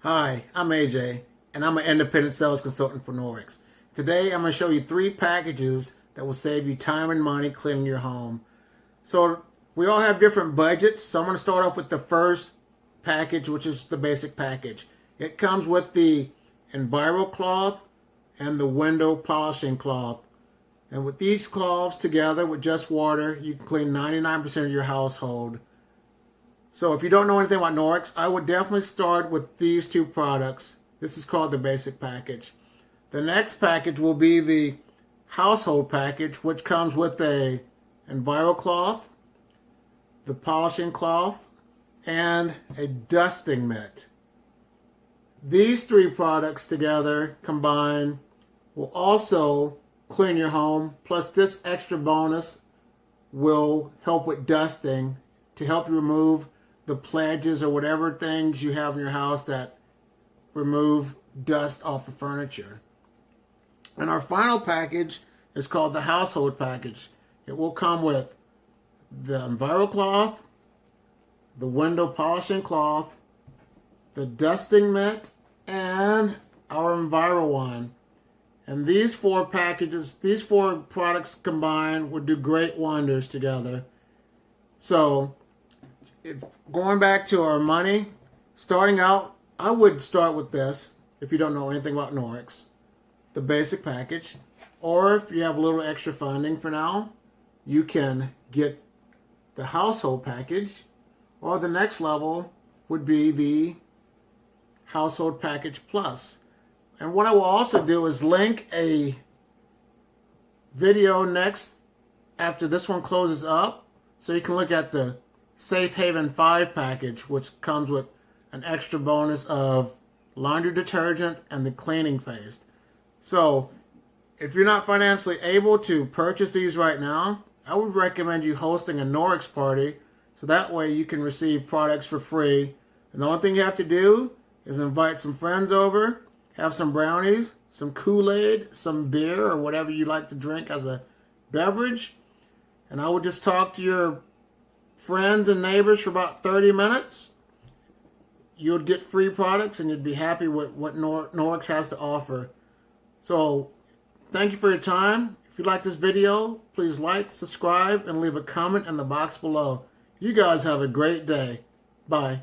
Hi, I'm AJ, and I'm an independent sales consultant for Norwex. Today, I'm going to show you 3 packages that will save you time and money cleaning your home. So, we all have different budgets, so I'm going to start off with the first package, which is the basic package. It comes with the Enviro cloth and the window polishing cloth. And with these cloths together with just water, you can clean 99% of your household. So if you don't know anything about Norwex, I would definitely start with these 2 products. This is called the basic package. The next package will be the household package, which comes with a Enviro cloth, the polishing cloth, and a dusting mitt. These 3 products together combined will also clean your home, plus this extra bonus will help with dusting to help you remove the pledges or whatever things you have in your house that remove dust off the furniture. And our final package is called the household package. It will come with the Enviro cloth, the window polishing cloth, the dusting mitt, and our Enviro one. And these 4 packages, these 4 products combined would do great wonders together. So, going back to our money, starting out, I would start with this if you don't know anything about Norwex, the basic package. Or if you have a little extra funding for now, you can get the household package. Or the next level would be the household package plus. And what I will also do is link a video next after this one closes up, so you can look at the Safe Haven 5 package, which comes with an extra bonus of laundry detergent and the cleaning paste. So if you're not financially able to purchase these right now, I would recommend you hosting a Norwex party, so that way you can receive products for free. And the only thing you have to do is invite some friends over, have some brownies, some Kool-Aid, some beer, or whatever you like to drink as a beverage. And I would just talk to your friends and neighbors for about 30 minutes. You would get free products and you'd be happy with what Norwex has to offer. So, thank you for your time. If you like this video, please like, subscribe, and leave a comment in the box below. You guys have a great day. Bye.